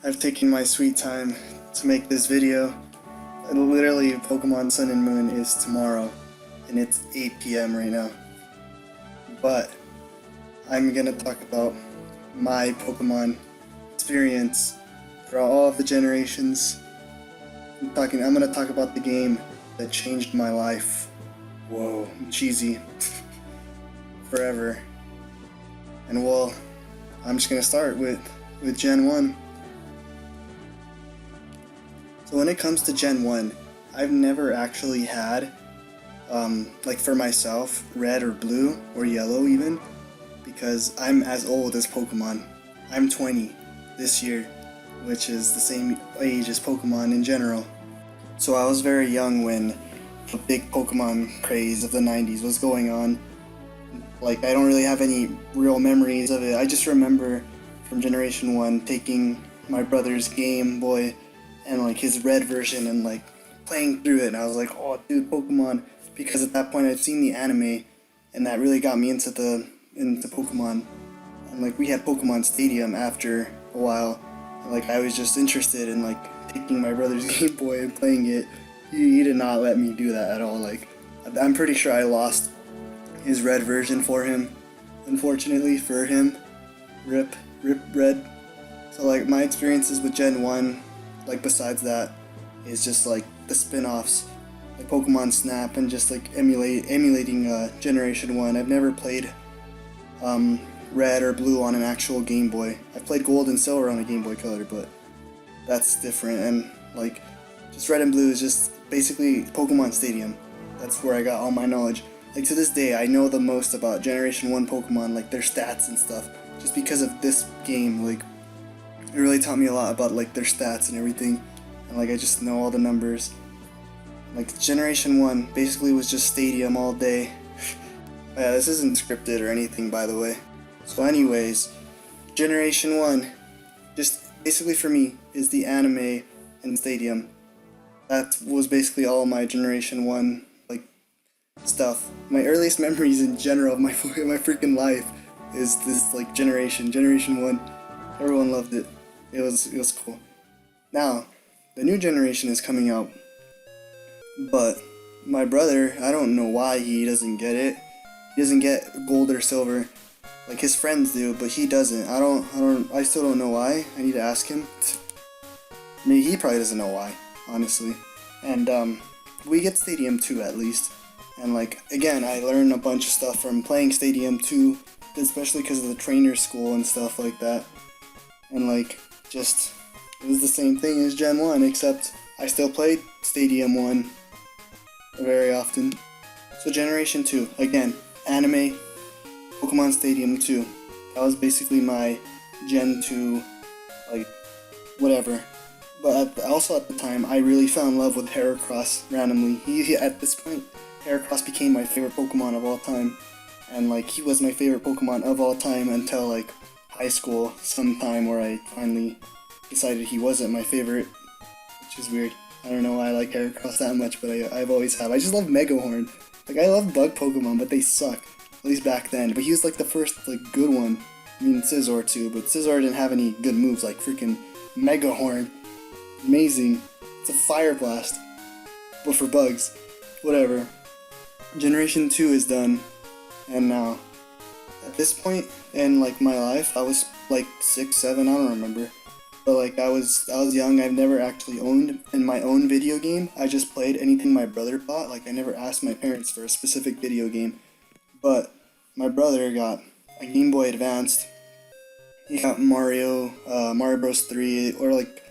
I've taken my sweet time to make this video. Literally, Pokemon Sun and Moon is tomorrow, and it's 8 p.m. right now. But I'm gonna talk about my Pokemon experience throughout all of the generations. I'm gonna talk about the game that changed my life. Whoa, cheesy. Forever. And well, I'm just gonna start with Gen 1. So when it comes to Gen 1, I've never actually had, like for myself, red or blue or yellow even, because I'm as old as Pokemon. I'm 20 this year, which is the same age as Pokemon in general. So I was very young when the big Pokemon craze of the 90s was going on. Like, I don't really have any real memories of it. I just remember from Generation 1 taking my brother's Game Boy and like his red version and like playing through it, and I was like, oh dude, Pokemon, because at that point I'd seen the anime and that really got me into Pokemon. And like we had Pokemon Stadium after a while. Like I was just interested in like taking my brother's Game Boy and playing it. He did not let me do that at all. Like I'm pretty sure I lost his red version for him, unfortunately for him. Rip red. So like my experiences with Gen 1, like besides that, is just like the spin-offs, like Pokemon Snap, and just like emulating Generation 1. I've never played red or blue on an actual Game Boy. I've played gold and silver on a Game Boy Color, but that's different. And like just red and blue is just basically Pokemon Stadium. That's where I got all my knowledge. Like to this day, I know the most about Generation 1 Pokemon, like their stats and stuff, just because of this game. Like it really taught me a lot about like their stats and everything, and like I just know all the numbers. Like Generation 1 basically was just Stadium all day. Yeah, this isn't scripted or anything, by the way. So anyways, Generation 1, just basically for me, is the anime and Stadium. That was basically all my Generation 1 like stuff. My earliest memories in general of my freaking life is this like Generation 1. Everyone loved it. It was cool. Now, the new generation is coming out, but my brother, I don't know why he doesn't get it. He doesn't get gold or silver, like his friends do, but he doesn't. I still don't know why. I need to ask him. Maybe he probably doesn't know why, honestly. And we get Stadium 2 at least. And like again, I learned a bunch of stuff from playing Stadium 2, especially because of the trainer school and stuff like that. And like just it was the same thing as Gen 1, except I still played Stadium 1 very often. So Generation 2, again, anime, Pokemon Stadium 2. That was basically my Gen 2, like, whatever. But also at the time, I really fell in love with Heracross randomly. At this point, Heracross became my favorite Pokemon of all time. And like, he was my favorite Pokemon of all time until like high school sometime, where I finally decided he wasn't my favorite, which is weird. I don't know why I like Heracross that much, but I've always have. I just love Megahorn. Like I love bug Pokemon, but they suck. At least back then. But he was like the first like good one. I mean Scizor too, but Scizor didn't have any good moves like freaking Megahorn. Amazing. It's a Fire Blast, but for bugs. Whatever. Generation 2 is done, and now at this point in like my life, I was like 6, 7, I don't remember. But like I was young. I've never actually owned in my own video game. I just played anything my brother bought. Like I never asked my parents for a specific video game. But my brother got a Game Boy Advanced. He got Mario Bros 3, or like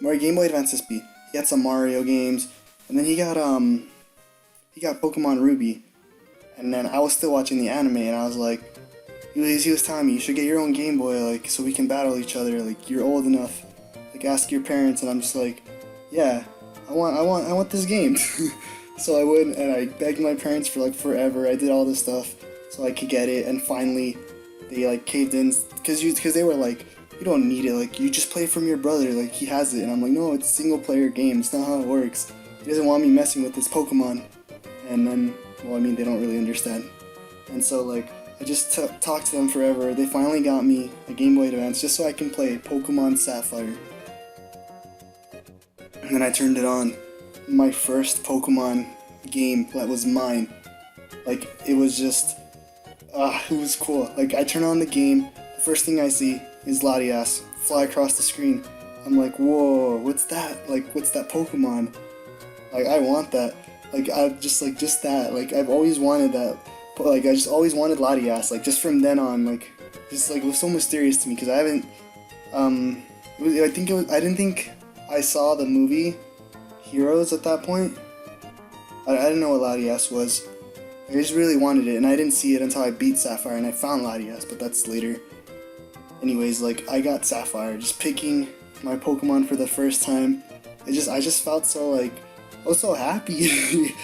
Game Boy Advance SP. He got some Mario games, and then he got Pokemon Ruby. And then I was still watching the anime, and I was like, he was telling me, you should get your own Game Boy, like, so we can battle each other, like, you're old enough, like, ask your parents. And I'm just like, yeah, I want this game. So I went, and I begged my parents for, like, forever. I did all this stuff so I could get it, and finally, they, like, caved in, because they were like, you don't need it, like, you just play from your brother, like, he has it. And I'm like, no, it's a single-player game, it's not how it works. He doesn't want me messing with his Pokemon. And then, well, I mean, they don't really understand. And so, like, I just talked to them forever. They finally got me a Game Boy Advance just so I can play Pokemon Sapphire. And then I turned it on. My first Pokemon game that was mine. Like, it was just, it was cool. Like, I turn on the game, the first thing I see is Latias fly across the screen. I'm like, whoa, what's that? Like, what's that Pokemon? Like, I want that. Like, I just that. Like, I've always wanted that. But, like, I just always wanted Latias. Like, just from then on, like, just, like, it was so mysterious to me because I haven't, I didn't think I saw the movie Heroes at that point. I didn't know what Latias was. I just really wanted it, and I didn't see it until I beat Sapphire, and I found Latias, but that's later. Anyways, like, I got Sapphire, just picking my Pokemon for the first time. I just felt so, like, I was so happy.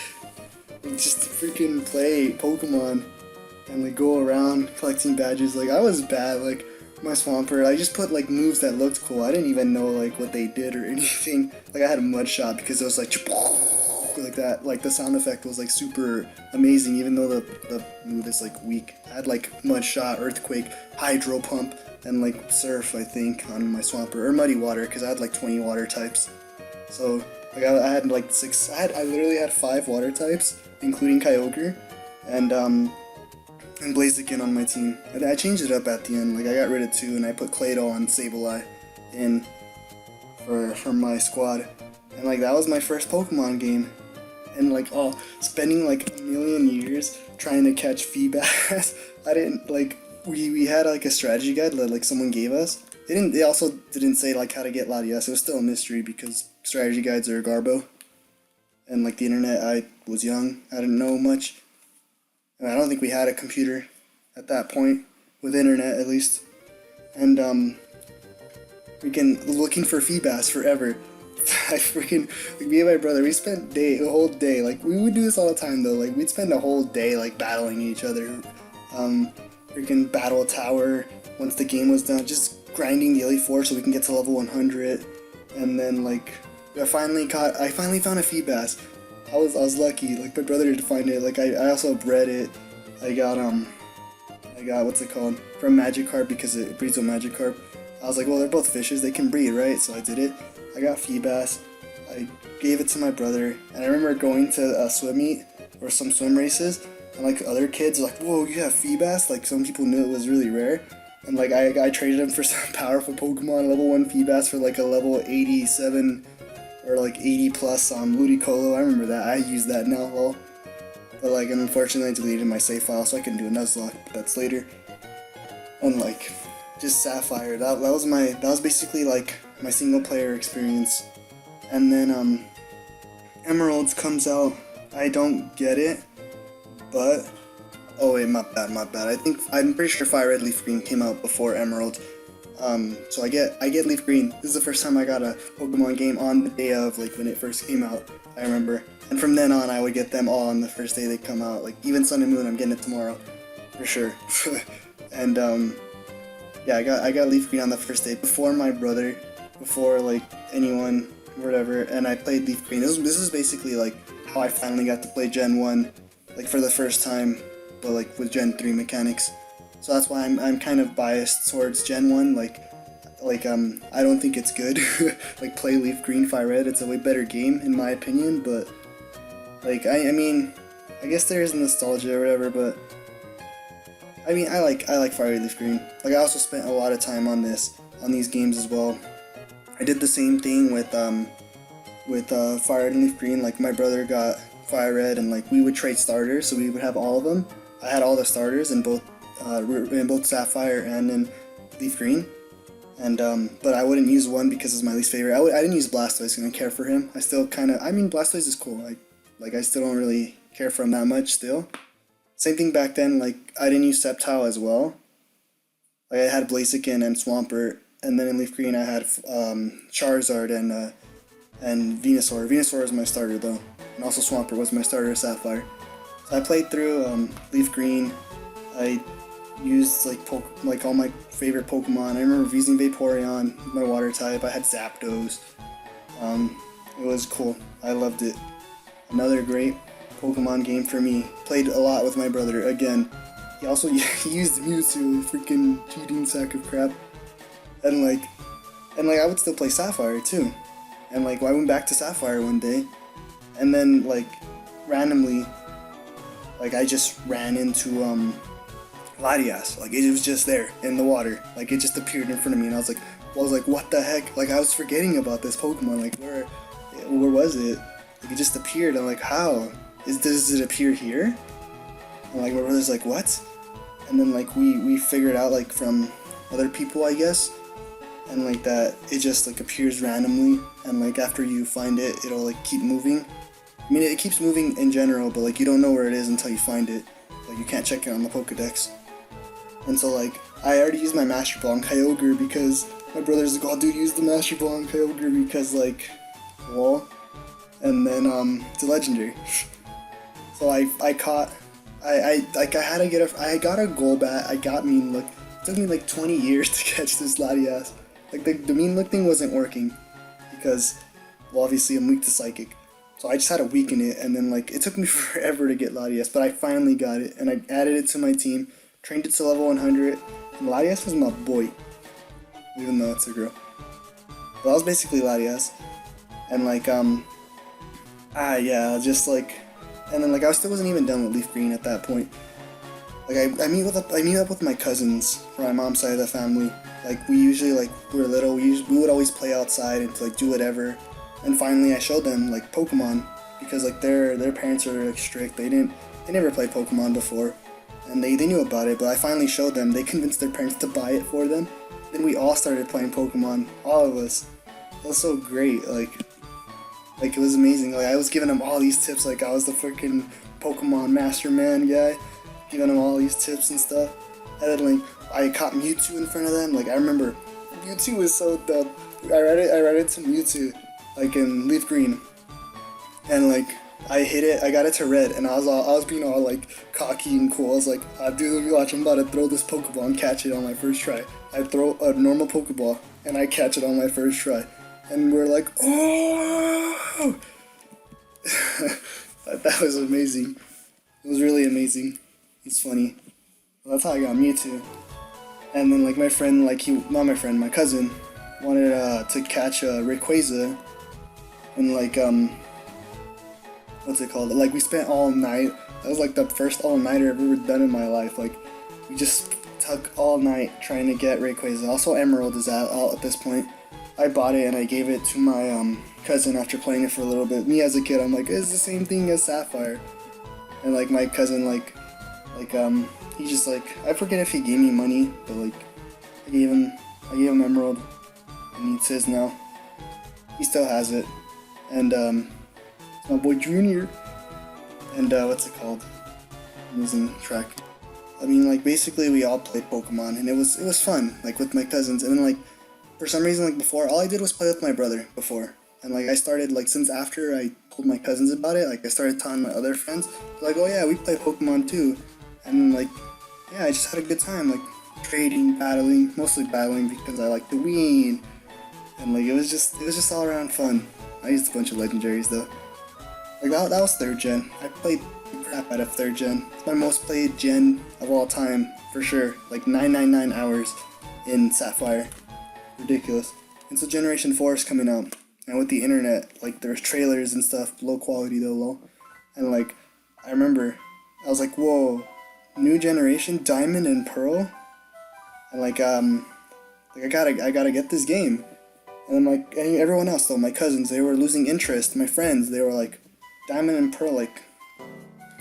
Just to freaking play Pokemon and, like, go around collecting badges. Like, I was bad, like, my Swampert, I just put, like, moves that looked cool. I didn't even know, like, what they did or anything. Like, I had a Mud Shot because it was, like, like that. Like, the sound effect was, like, super amazing, even though the move is, like, weak. I had, like, Mud Shot, Earthquake, Hydro Pump, and, like, Surf, I think, on my Swampert. Or Muddy Water, because I had, like, 20 water types. So, like, I had, like, I literally had 5 water types, including Kyogre, and Blaziken on my team. I changed it up at the end. Like, I got rid of 2, and I put Claydol and Sableye in for my squad. And, like, that was my first Pokemon game. And, like, spending, like, a million years trying to catch Feebas. I didn't, like, we had, like, a strategy guide that, like, someone gave us. They also didn't say, like, how to get Latias. It was still a mystery because strategy guides are Garbo. And, like, the internet, I was young. I didn't know much. And I don't think we had a computer at that point, with internet at least. And, freaking looking for Feebas forever. I freaking, like, me and my brother, we spent a whole day, like, we would do this all the time though, like, we'd spend a whole day, like, battling each other. Freaking battle tower once the game was done, just grinding the Elite Four so we can get to level 100. And then, like, I finally found a Feebas. I was lucky. Like, my brother did find it. Like, I also bred it. I got what's it called, from Magikarp, because it breeds with Magikarp. I was like, well, they're both fishes, they can breed, right? So I did it. I got Feebas. I gave it to my brother, and I remember going to a swim meet or some swim races, and, like, other kids were like, whoa, you have Feebas? Like, some people knew it was really rare. And, like, I traded him for some powerful Pokemon, level 1 Feebas for, like, a level 87 or, like, 80 plus Ludicolo. I remember that. I use that now, lol. But, like, unfortunately I deleted my save file, so I can do a Nuzlocke, but that's later. And, like, just Sapphire. That was basically, like, my single player experience. And then Emeralds comes out. I don't get it, but oh wait, my bad. I'm pretty sure Fire Red Leaf Green came out before Emerald. So I get Leaf Green. This is the first time I got a Pokemon game on the day of, like, when it first came out, I remember. And from then on, I would get them all on the first day they come out. Like, even Sun and Moon, I'm getting it tomorrow, for sure. And yeah, I got Leaf Green on the first day before my brother, before, like, anyone, whatever. And I played Leaf Green. This is basically, like, how I finally got to play Gen 1, like, for the first time, but, like, with Gen 3 mechanics. So that's why I'm kind of biased towards Gen 1, I don't think it's good. Like, play Leaf Green, Fire Red, it's a way better game, in my opinion, but, like, I mean, I guess there is nostalgia or whatever, but, I mean, I like Fire Red Leaf Green. Like, I also spent a lot of time on these games as well. I did the same thing with Fire Red and Leaf Green. Like, my brother got Fire Red, and, like, we would trade starters, so we would have all of them. I had all the starters in both Sapphire and in Leaf Green, and but I wouldn't use one because it's my least favorite. I didn't use Blastoise because I didn't care for him. I still Blastoise is cool. I still don't really care for him that much still. Same thing back then. Like, I didn't use Sceptile as well. Like, I had Blaziken and Swampert, and then in Leaf Green I had Charizard and Venusaur. Venusaur was my starter though, and also Swampert was my starter Sapphire. So I played through Leaf Green. I used, like, all my favorite Pokemon. I remember using Vaporeon, my water type. I had Zapdos. It was cool. I loved it. Another great Pokemon game for me. Played a lot with my brother. Again, he also he used Mewtwo, freaking cheating sack of crap. And like, I would still play Sapphire too. And like, I went back to Sapphire one day, and then like, randomly, like I just ran into Latias. Like it was just there in the water. Like it just appeared in front of me, and I was like, what the heck? Like I was forgetting about this Pokemon. Like where was it? Like it just appeared. I'm like, how? Does it appear here? And like my brother's like, what? And then like we figured out like from other people, I guess, and like that it just like appears randomly, and like after you find it, it'll like keep moving. I mean, it keeps moving in general, but like you don't know where it is until you find it. Like you can't check it on the Pokedex. And so like I already used my Master Ball on Kyogre because my brother's like, oh dude, use the Master Ball on Kyogre because like, well, and then it's a legendary. So I got a Golbat. I got Mean Look. It took me like 20 years to catch this Latias. Like the Mean Look thing wasn't working because, well, obviously I'm weak to Psychic. So I just had to weaken it, and then like it took me forever to get Latias, but I finally got it, and I added it to my team, trained it to level 100, and Latias was my boy, even though it's a girl. But that was basically Latias, and like yeah, just like, and then like I still wasn't even done with Leaf Green at that point. Like I meet up with my cousins from my mom's side of the family. Like we usually like we were little, we would always play outside and like do whatever. And finally I showed them like Pokemon because like their parents are like strict. They never played Pokemon before, and they knew about it. But I finally showed them. They convinced their parents to buy it for them. Then we all started playing Pokemon, all of us. It was so great. Like it was amazing. Like I was giving them all these tips. Like I was the freaking Pokemon Master Man guy, giving them all these tips and stuff. And then like I caught Mewtwo in front of them. Like I remember Mewtwo was so dumb. I read it to Mewtwo, like in Leaf Green, and like I hit it, I got it to red, and I was being all like cocky and cool. I was like, dude, watch, I'm about to throw this Pokeball and catch it on my first try. I throw a normal Pokeball and I catch it on my first try, and we're like, oh, that was amazing. It was really amazing. It's funny. Well, that's how I got Mewtwo. And then like my friend, my cousin, wanted to catch Rayquaza. And like what's it called? Like we spent all night. That was like the first all-nighter I've ever done in my life. Like we just took all night trying to get Rayquaza. Also Emerald is out at this point. I bought it and I gave it to my cousin after playing it for a little bit. Me as a kid, I'm like, it's the same thing as Sapphire. And like my cousin he just like, I forget if he gave me money, but like I gave him Emerald, and it's his now. He still has it. And it's my boy Junior. And what's it called? I'm losing track. I mean, like basically we all played Pokemon, and it was fun, like with my cousins. And then like for some reason, like before, all I did was play with my brother before. And like I started like, since after I told my cousins about it, like I started telling my other friends. They're like, oh yeah, we play Pokemon too. And like, yeah, I just had a good time, like trading, battling, mostly battling because I like the Wii, and like it was just all around fun. I used a bunch of legendaries though. Like that was 3rd gen. I played the crap out of 3rd gen. It's my most played gen of all time for sure. Like 999 hours in Sapphire. Ridiculous. And so Generation 4 is coming out, and with the internet, like there's trailers and stuff, low quality though, low. And like I remember, I was like, whoa. New generation, Diamond and Pearl, and like I gotta get this game. And then like everyone else though, my cousins, they were losing interest. My friends, they were like, Diamond and Pearl, like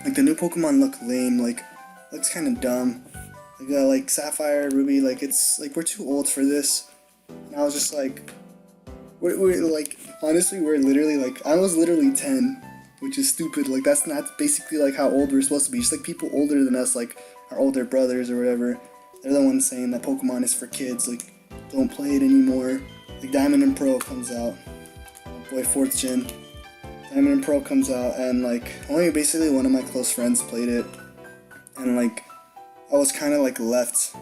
the new Pokemon look lame, like looks kind of dumb. Like Sapphire, Ruby, like it's like we're too old for this. And I was just like, we're like, honestly, we're literally like, I was literally 10. Which is stupid. Like that's not basically like how old we're supposed to be. Just like people older than us, like our older brothers or whatever, they're the ones saying that Pokemon is for kids. Like don't play it anymore. Like Diamond and Pearl comes out. Oh boy, 4th gen. Diamond and Pearl comes out, and like only basically one of my close friends played it, and like I was kind of like left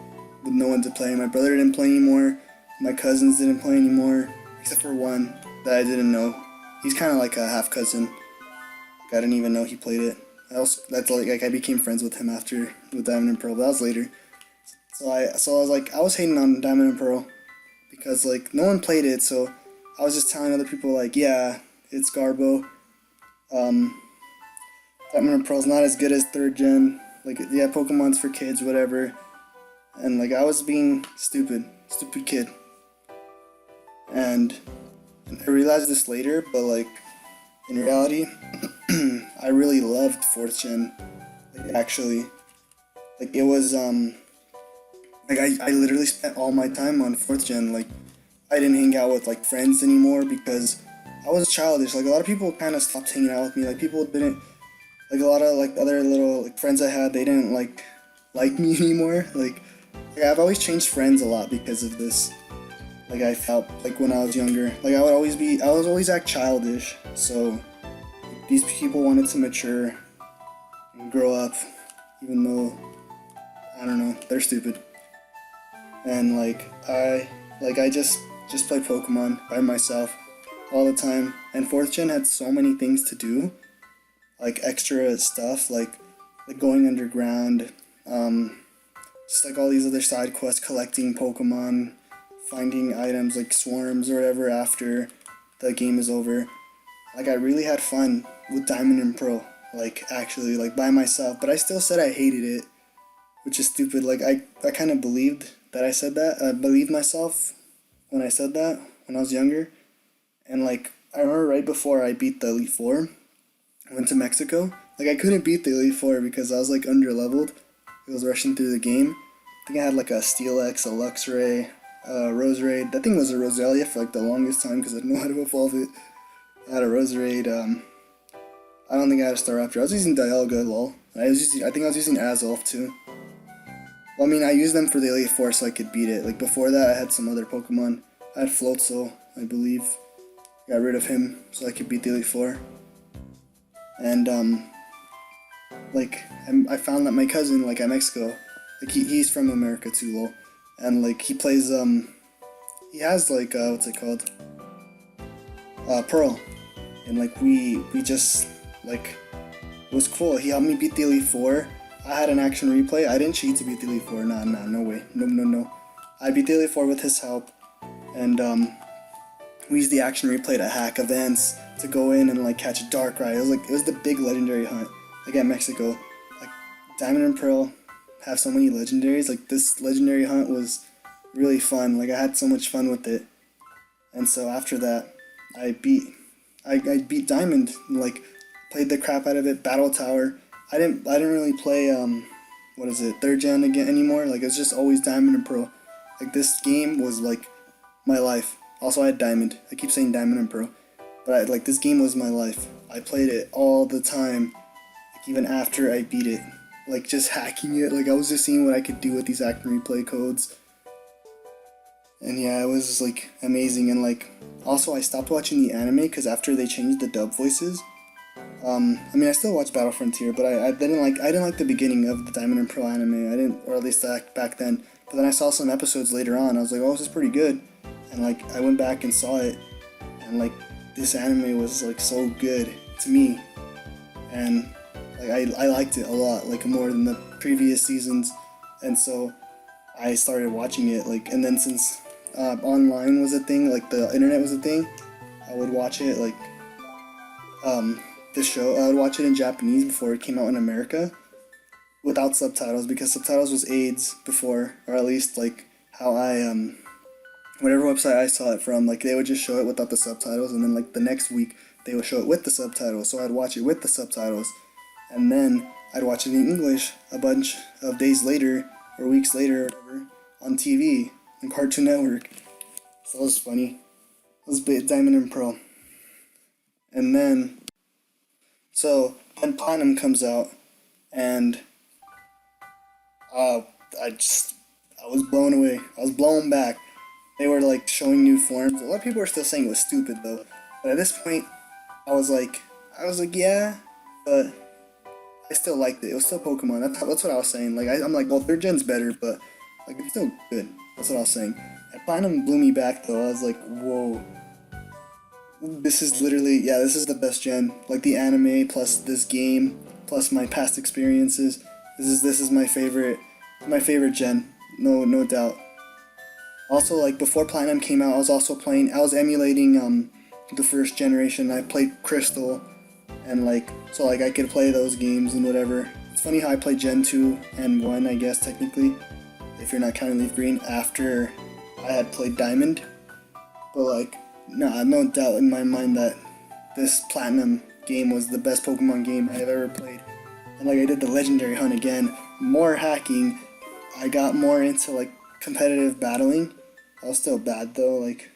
with no one to play. My brother didn't play anymore. My cousins didn't play anymore, except for one that I didn't know. He's kind of like a half cousin. I didn't even know he played it. That's like I became friends with him after with Diamond and Pearl. But that was later. So I was like I was hating on Diamond and Pearl because like no one played it, so I was just telling other people like, yeah, it's Garbo. Um, Diamond and Pearl's not as good as third gen. Like yeah, Pokemon's for kids, whatever. And like I was being stupid kid. And I realized this later, but like in reality, I really loved fourth gen. Like actually, like it was like I literally spent all my time on fourth gen. Like I didn't hang out with like friends anymore because I was childish. Like a lot of people kind of stopped hanging out with me. Like people didn't like a lot of like other little like friends I had. They didn't like me anymore. Like I've always changed friends a lot because of this. Like I felt like when I was younger, like I was always act childish. So these people wanted to mature and grow up, even though I don't know, they're stupid. And I just play Pokemon by myself all the time. And fourth gen had so many things to do, like extra stuff, like going underground, just like all these other side quests, collecting Pokemon, finding items like swarms or whatever after the game is over. Like I really had fun with Diamond and Pearl, like actually like by myself, but I still said I hated it, which is stupid. Like I kind of believed that I said that. I believed myself when I said that when I was younger. And like I remember right before I beat the Elite Four, I went to Mexico. Like I couldn't beat the Elite Four because I was like under leveled. I was rushing through the game. I think I had like a Steelix, a Luxray, Roserade. That thing was a Roselia for like the longest time because I didn't know how to evolve it. I had a Roserade. I don't think I had a Staraptor. I was using Dialga, lol. I think I was using Azulf too. Well, I mean, I used them for the Elite Four so I could beat it. Like before that, I had some other Pokemon. I had Floatzel, I believe. Got rid of him so I could beat the Elite Four. And I found that my cousin, like at Mexico, like he's from America too, lol. And like he plays he has like what's it called? Pearl. And like we just like it was cool. He helped me beat the Elite Four. I had an action replay. I didn't cheat to beat the Elite Four. Nah, no way. No. I beat the Elite Four with his help. And we used the action replay to hack events, to go in and like catch a Darkrai. It was the big legendary hunt. Like at Mexico. Like Diamond and Pearl have so many legendaries. Like this legendary hunt was really fun. Like I had so much fun with it. And so after that, I beat Diamond, like played the crap out of it, Battle Tower. I didn't really play what is it, third gen again anymore. Like it's just always Diamond and Pearl. Like this game was like my life. Also I had Diamond. I keep saying Diamond and Pearl. But like this game was my life. I played it all the time. Like even after I beat it. Like just hacking it. Like I was just seeing what I could do with these action replay codes. And yeah, it was like amazing. And like also I stopped watching the anime because after they changed the dub voices, I mean I still watch Battle Frontier, but I didn't like the beginning of the Diamond and Pearl anime. I didn't, or at least back then. But then I saw some episodes later on. I was like, oh, this is pretty good. And like I went back and saw it, and like this anime was like so good to me, and like I liked it a lot, like more than the previous seasons. And so I started watching it, like, and then since online was a thing, like the internet was a thing, I would watch it, like, the show, I would watch it in Japanese before it came out in America, without subtitles, because subtitles was AIDS before, or at least, like, how whatever website I saw it from, like, they would just show it without the subtitles, and then, like, the next week, they would show it with the subtitles, so I'd watch it with the subtitles, and then I'd watch it in English a bunch of days later, or weeks later, or whatever, on TV, on Cartoon Network. So that was funny. It was Diamond and Pearl. And then, so, when Platinum comes out, and, I was blown away. I was blown back. They were, like, showing new forms. A lot of people were still saying it was stupid, though. But at this point, I was like, yeah, but I still liked it. It was still Pokemon. That's what I was saying. Like, I'm like, well, third gen's better, but, like, it's still good. That's what I was saying. And Platinum blew me back, though. I was like, whoa. This is literally, yeah, this is the best gen. Like, the anime, plus this game, plus my past experiences. This is my favorite gen, no doubt. Also, like before Platinum came out, I was emulating the first generation. I played Crystal, and like so like I could play those games and whatever. It's funny how I played Gen 2 and 1, I guess technically, if you're not counting Leaf Green, after I had played Diamond. But like, no doubt in my mind that this Platinum game was the best Pokemon game I've ever played. And like I did the Legendary Hunt again, more hacking. I got more into like competitive battling. I was still bad though, like,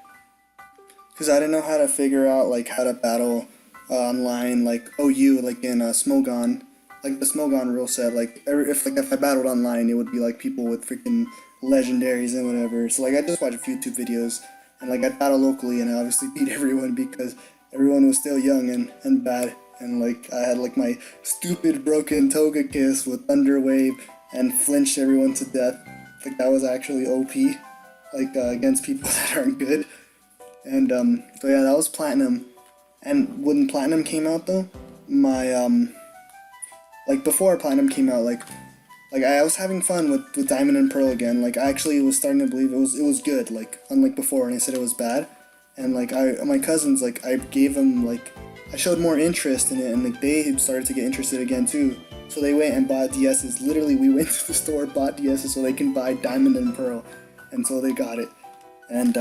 cause I didn't know how to figure out like how to battle online, like OU, like in Smogon. Like the Smogon rule set, like if I battled online, it would be like people with freaking legendaries and whatever. So like I just watched a few YouTube videos, and like I battled locally, and I obviously beat everyone because everyone was still young and bad, and like I had like my stupid broken Togekiss with Thunder Wave and flinched everyone to death. Like that was actually OP, like against people that aren't good. And so yeah, that was Platinum. And when Platinum came out though, my like before Platinum came out, like I was having fun with Diamond and Pearl again. Like I actually was starting to believe it was good. Like unlike before when I said it was bad, and like my cousins, like I gave them like I showed more interest in it, and like they started to get interested again too. So they went and bought DSs. Literally, we went to the store, bought DSs so they can buy Diamond and Pearl, and so they got it. And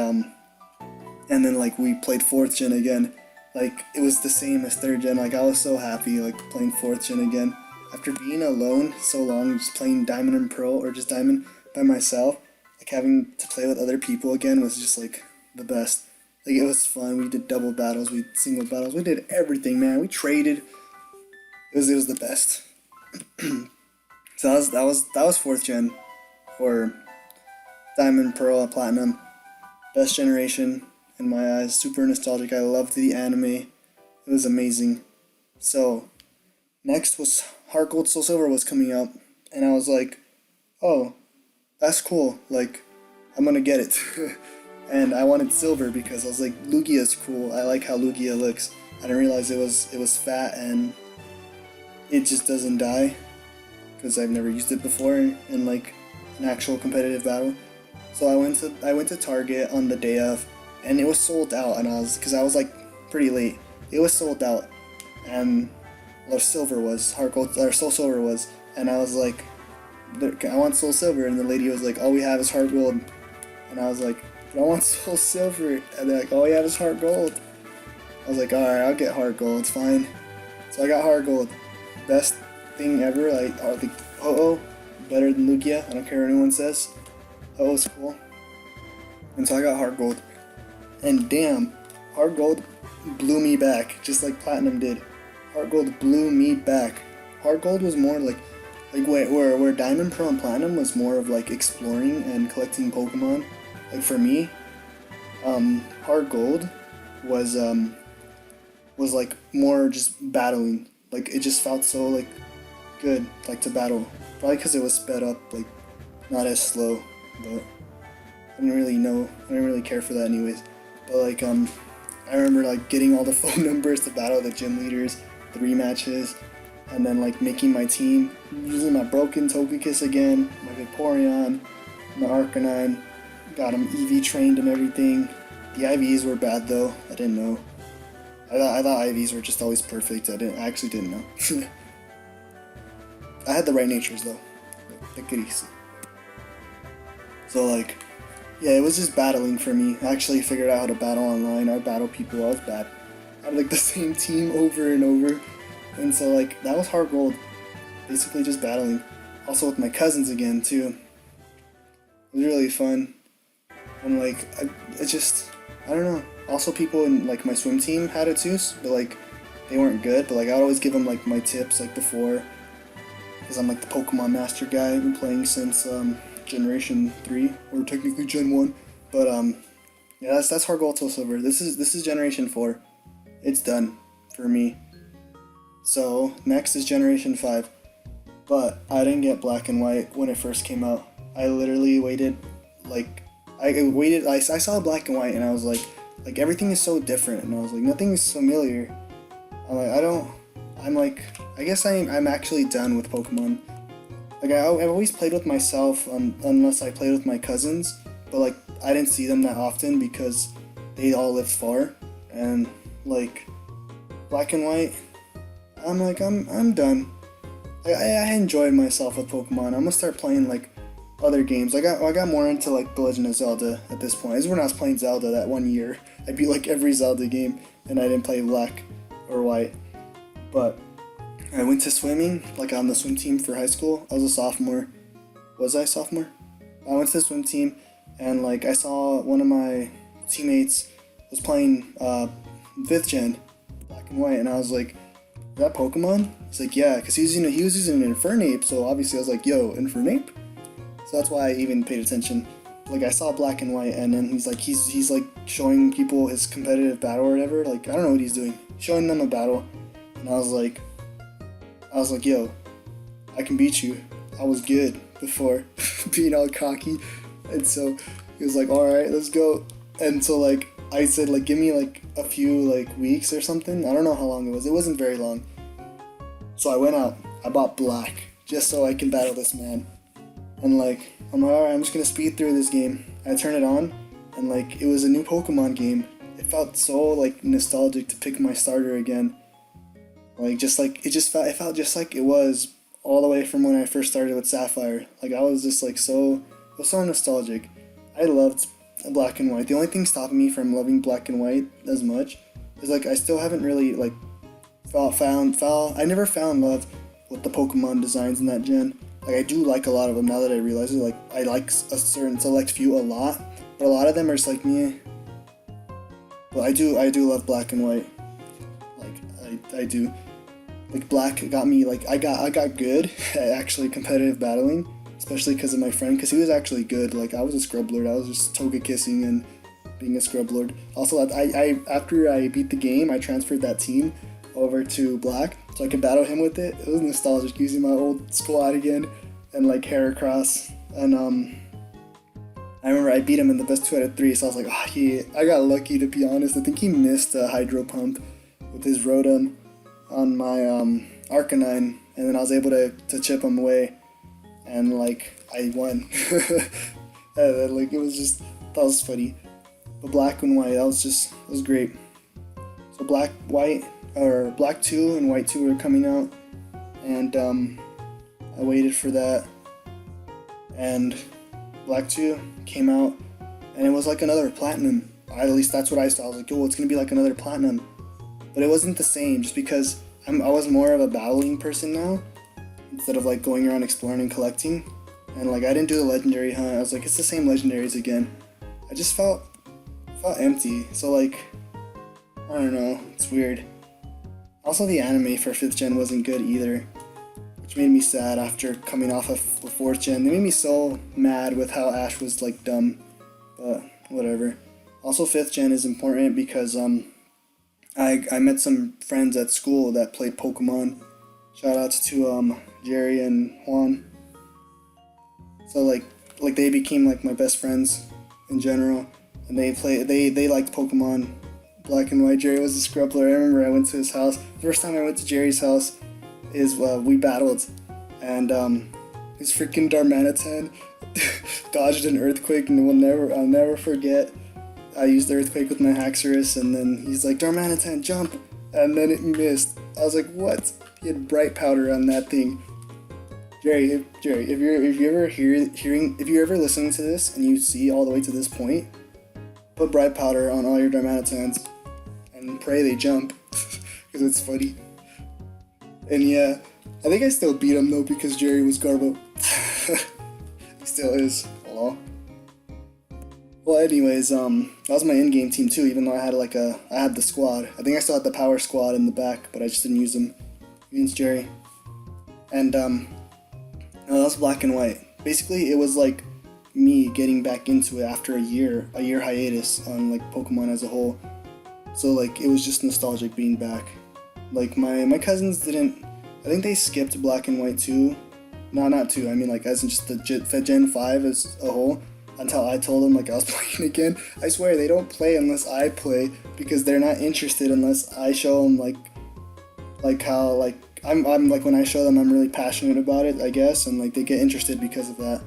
then like we played 4th gen again. Like it was the same as 3rd gen. Like I was so happy like playing 4th gen again. After being alone so long, just playing Diamond and Pearl, or just Diamond by myself, like having to play with other people again was just like the best. Like it was fun. We did double battles, we did single battles, we did everything, man. We traded. It was the best. So that was 4th gen for Diamond, Pearl, Platinum. Best generation in my eyes. Super nostalgic. I loved the anime. It was amazing. So next was Heart Gold Soul Silver was coming out, and I was like, oh, that's cool, like, I'm gonna get it. And I wanted Silver because I was like, Lugia's cool, I like how Lugia looks. I didn't realize it was fat and it just doesn't die, because I've never used it before in like an actual competitive battle. So I went to Target on the day of, and it was sold out, and I was like pretty late. It was sold out, and Silver was, Heart Gold, or Soul Silver was, and I was like, I want Soul Silver, and the lady was like, all we have is Heart Gold, and I was like, but I want Soul Silver, and they're like, all we have is Heart Gold. I was like, alright, I'll get Heart Gold, it's fine. So I got Heart Gold, best thing ever, like better than Lugia, I don't care what anyone says. It's cool. And so I got Heart Gold, and damn, Heart Gold blew me back, just like Platinum did. Heart Gold blew me back. Heart Gold was more like where Diamond, Pearl, and Platinum was more of like exploring and collecting Pokemon. Like for me, Heart Gold was like more just battling. Like it just felt so like good, like to battle. Probably because it was sped up, like not as slow. But I didn't really care for that anyways. But like I remember like getting all the phone numbers to battle the gym leaders, the rematches, and then like making my team, using my broken Togekiss again, my Vaporeon, my Arcanine, got them EV trained and everything. The IVs were bad though, I didn't know. I thought IVs were just always perfect, I actually didn't know. I had the right natures though, take it easy. So like, yeah, it was just battling for me. I actually figured out how to battle online. I battle people, I was bad. I had like the same team over and over. And so like, that was Heart Gold. Basically just battling. Also with my cousins again too. It was really fun. And like, I don't know. Also people in like my swim team had it too, but like, they weren't good. But like, I would always give them like my tips like before. Because I'm like the Pokemon Master guy. I've been playing since Generation 3, or technically Gen 1. But yeah, that's Heart Gold Soul Silver. This is Generation 4. It's done for me. So next is Generation 5. But I didn't get Black and White when it first came out. I literally waited, like, I saw Black and White and I was like everything is so different, and I was like, nothing is familiar. I'm like, I I'm like, I guess I'm actually done with Pokemon. Like I've always played with myself unless I played with my cousins, but like I didn't see them that often because they all lived far. And like Black and White, I'm like I'm done. I enjoyed myself with Pokemon. I'm gonna start playing like other games. I got more into like The Legend of Zelda at this point. This is when I was playing Zelda that one year. I beat like every Zelda game, and I didn't play Black or White. But I went to swimming, like on the swim team for high school. I was a sophomore. Was I a sophomore? I went to the swim team, and like I saw one of my teammates was playing 5th gen Black and White, and I was like, "Is that Pokemon?" He's like, "Yeah," because he was using an Infernape. So obviously I was like, "Yo, Infernape." So that's why I even paid attention. Like I saw Black and White, and then he's like he's showing people his competitive battle or whatever. Like I don't know what he's doing, showing them a battle, and I was like, yo, I can beat you. I was good before, being all cocky, and so he was like, all right, let's go. And so like I said, like give me like a few like weeks or something. I don't know how long it was. It wasn't very long. So I went out. I bought Black just so I can battle this man. And like, I'm like, alright, I'm just gonna speed through this game. I turn it on, and like, it was a new Pokemon game. It felt so like nostalgic to pick my starter again. Like, it felt just like it was all the way from when I first started with Sapphire. Like, I was just like it was so nostalgic. I loved Black and White. The only thing stopping me from loving Black and White as much is like, I still haven't really like I never found love with the Pokemon designs in that gen. Like I do like a lot of them now that I realize it. Like I like a certain select few a lot, but a lot of them are just like me. But I do love Black and White. Like I do. Like Black got me like I got good at actually competitive battling, especially because of my friend, because he was actually good. Like I was a Scrubblord. I was just toga kissing and being a Scrubblord. Also, I after I beat the game, I transferred that team over to Black so I could battle him with it. It was nostalgic using my old squad again and like Heracross. And I remember I beat him in the best 2 out of 3, so I was like, I got lucky, to be honest. I think he missed a Hydro Pump with his Rotom on my Arcanine, and then I was able to chip him away, and like I won. And, like it was just, that was funny. But Black and White, it was great. So Black 2 and White 2 were coming out, and I waited for that, and Black 2 came out, and it was like another Platinum. At least that's what I saw. I was like, oh, it's gonna be like another Platinum. But it wasn't the same, just because I was more of a battling person now, instead of like going around exploring and collecting. And like I didn't do the legendary hunt. I was like, it's the same legendaries again. I just felt empty. So like, I don't know, it's weird. Also, the anime for 5th gen wasn't good either, which made me sad after coming off of 4th gen. They made me so mad with how Ash was like dumb, but whatever. Also, 5th gen is important because I met some friends at school that played Pokemon. Shout outs to Jerry and Juan. So like they became like my best friends in general, and they liked Pokemon Black and White. Jerry was a Scrubblord. I remember I went to his house. The first time I went to Jerry's house is we battled, and his freaking Darmanitan dodged an earthquake, and I'll never forget. I used the earthquake with my Haxorus, and then he's like, Darmanitan, jump! And then it missed. I was like, what? He had bright powder on that thing. Jerry, if you're ever listening to this and you see all the way to this point, put bright powder on all your Darmanitans and pray they jump, because it's funny. And yeah, I think I still beat him though because Jerry was Garbo. He still is. Aw. Well, anyways, that was my in-game team too. Even though I had the squad. I think I still had the power squad in the back, but I just didn't use them against Jerry. And no, that was Black and White. Basically, it was like me getting back into it after a year hiatus on like Pokemon as a whole. So like it was just nostalgic being back. Like my cousins didn't. I think they skipped Black and White 2. No, not 2. I mean like as in just the Gen 5 as a whole. Until I told them like I was playing again. I swear they don't play unless I play because they're not interested unless I show them like like how like I'm like when I show them I'm really passionate about it, I guess, and like they get interested because of that.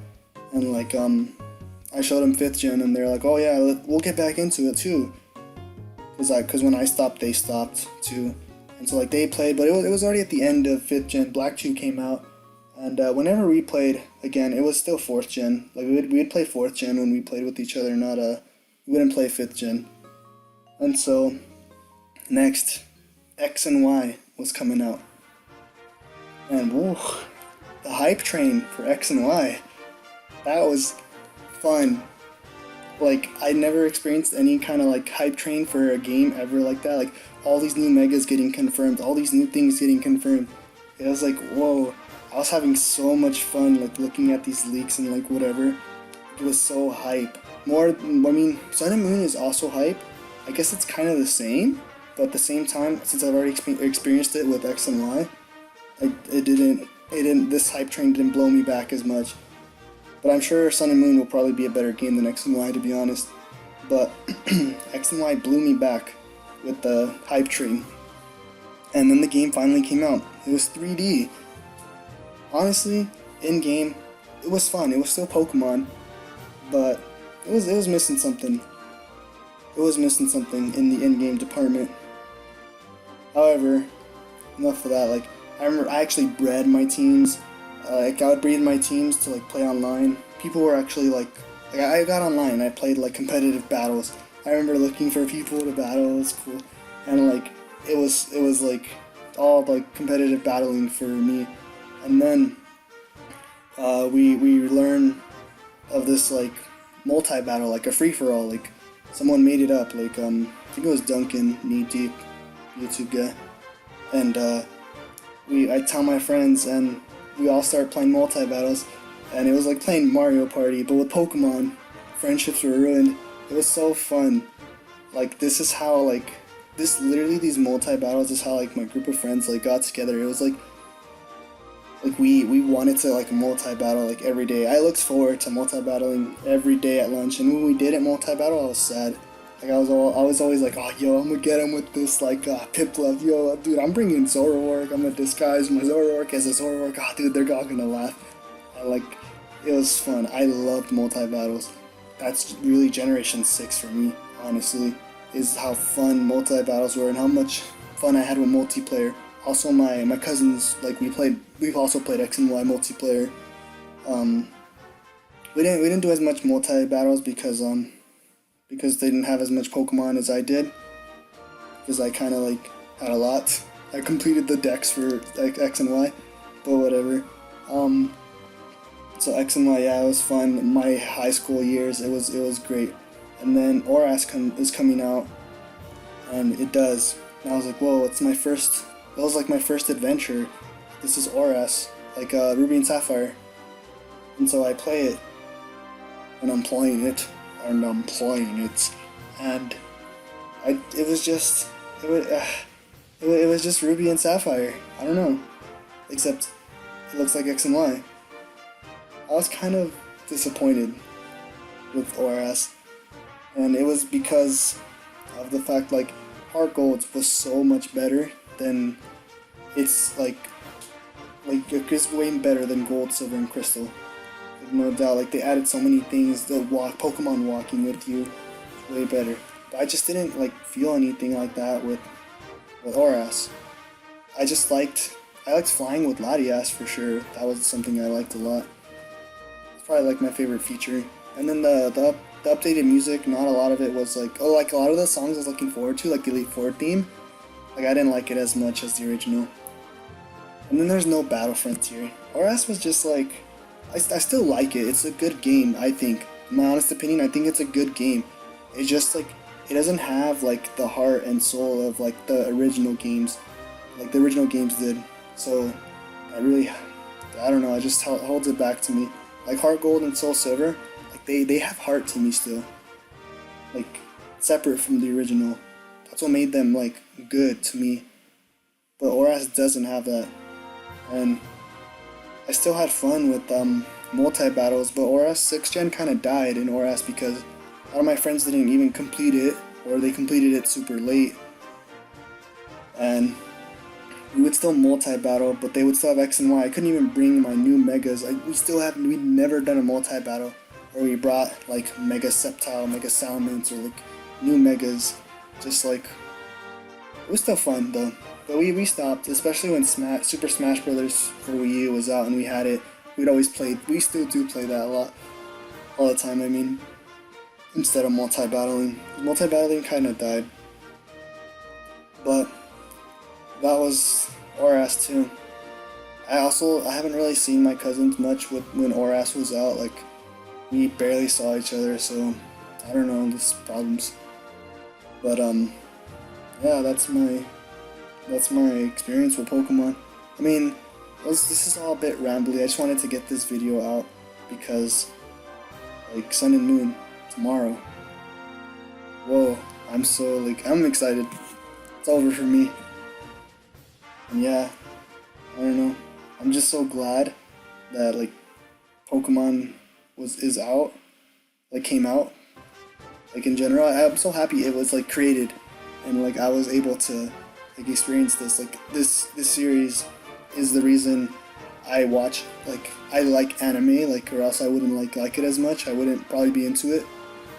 And like I showed them 5th gen and they're like, oh yeah, we'll get back into it too. Cause when I stopped, they stopped too, and so like they played, but it was already at the end of 5th gen. Black 2 came out, and whenever we played again, it was still 4th gen. Like we'd play 4th gen when we played with each other, not we wouldn't play 5th gen. And so next, X and Y was coming out, and woo, the hype train for X and Y, that was fun. Like I never experienced any kind of like hype train for a game ever like that. Like all these new megas getting confirmed, all these new things getting confirmed. It was like, whoa, I was having so much fun like looking at these leaks and like whatever. It was so hype. More, I mean, Sun and Moon is also hype. I guess it's kind of the same, but at the same time, since I've already experienced it with X and Y, this hype train didn't blow me back as much. But I'm sure Sun and Moon will probably be a better game than X and Y, to be honest. But X and Y blew me back with the hype train. And then the game finally came out. It was 3D. Honestly, in-game, it was fun. It was still Pokemon, but it was missing something. It was missing something in the in-game department. However, enough of that. Like, I remember I actually bred my teams. Like I would breed my teams to like play online. People were actually like I got online and I played like competitive battles. I remember looking for people to battle. It was cool, and like it was like all like competitive battling for me. And then we learn of this like multi battle, like a free for all. Like someone made it up. Like I think it was Duncan Knee Deep, YouTube guy, and I tell my friends and we all started playing multi-battles, and it was like playing Mario Party, but with Pokemon. Friendships were ruined. It was so fun. Like, this is how, like, literally, these multi-battles is how, like, my group of friends, like, got together. It was like we wanted to, like, multi-battle, like, every day. I looked forward to multi-battling every day at lunch, and when we didn't multi-battle, I was sad. Like, I was always like, oh, yo, I'm gonna get him with this, like, Piplup. Yo, dude, I'm bringing Zoroark. I'm gonna disguise my Zoroark as a Zoroark. Oh, dude, they're all gonna laugh. It was fun. I loved multi-battles. That's really Generation 6 for me, honestly, is how fun multi-battles were and how much fun I had with multiplayer. Also, my cousins, like, we've also played X and Y multiplayer. We didn't do as much multi-battles because they didn't have as much Pokemon as I did, because I kind of like had a lot. I completed the decks for X and Y, but whatever. So X and Y, yeah, it was fun. My high school years, it was great. And then ORAS is coming out, and it does. And I was like, whoa, that was like my first adventure. This is ORAS, like Ruby and Sapphire. And so I play it, and I'm playing it. And it was just Ruby and Sapphire. I don't know, except it looks like X and Y. I was kind of disappointed with ORAS, and it was because of the fact like Heart Gold was so much better than it's like it's way better than Gold, Silver, and Crystal. No doubt, like they added so many things. The Pokemon walking with you, way better. But I just didn't like feel anything like that with ORAS. I liked flying with Latias for sure. That was something I liked a lot. It's probably like my favorite feature. And then the updated music, not a lot of it was like like a lot of the songs I was looking forward to, like the Elite Four theme. Like I didn't like it as much as the original. And then there's no Battle Frontier. ORAS was just like. I still like it. It's a good game, I think. In my honest opinion, I think it's a good game. It's just like it doesn't have like the heart and soul of like the original games, like the original games did. So I don't know. I just holds it back to me. Like Heart Gold and Soul Silver, like they have heart to me still. Like separate from the original. That's what made them like good to me. But ORAS doesn't have that, and I still had fun with multi-battles, but ORAS 6th gen kind of died in ORAS because a lot of my friends didn't even complete it, or they completed it super late. And we would still multi-battle, but they would still have X and Y. I couldn't even bring my new Megas. We'd never done a multi-battle where we brought like Mega Sceptile, Mega Salamence, or like new Megas. Just like, it was still fun though. But we stopped, especially when Super Smash Brothers for Wii U was out and we had it. We'd always play, we still do play that a lot, all the time, I mean, instead of multi-battling. Multi-battling kind of died. But that was ORAS 2. I haven't really seen my cousins much when ORAS was out, like, we barely saw each other, so, I don't know, there's problems. But, yeah, that's my experience with Pokemon. I mean, this is all a bit rambly. I just wanted to get this video out because, like, Sun and Moon tomorrow. Whoa, I'm excited. It's over for me. And yeah, I don't know. I'm just so glad that like Pokemon is out, like came out. Like in general, I'm so happy it was like created, and like I was able to like experience this. Like this series is the reason I watch, like I like anime, like, or else I wouldn't like it as much. I wouldn't probably be into it.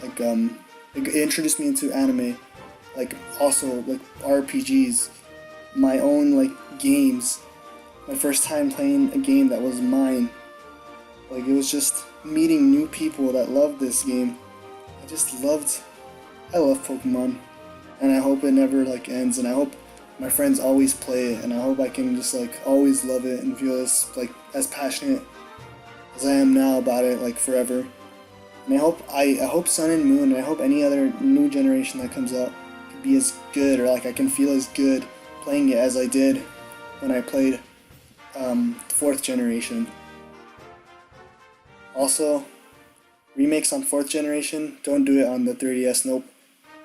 Like it introduced me into anime, like also like RPGs, my own like games. My first time playing a game that was mine. Like it was just meeting new people that loved this game. I love Pokemon, and I hope it never like ends, and I hope my friends always play it, and I hope I can just like always love it and feel as passionate as I am now about it, like forever. And I hope Sun and Moon, and I hope any other new generation that comes out can be as good, or like I can feel as good playing it as I did when I played 4th generation. Also, remakes on 4th generation, don't do it on the 3DS. Nope,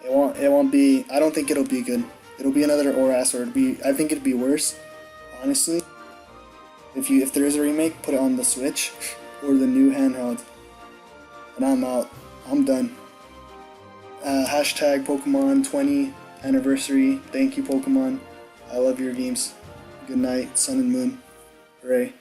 it won't be. I don't think it'll be good. It'll be another ORAS, or I think it'd be worse, honestly. If there is a remake, put it on the Switch or the new handheld. And I'm out. I'm done. Hashtag Pokemon 20 anniversary. Thank you, Pokemon. I love your games. Good night, Sun and Moon. Hooray.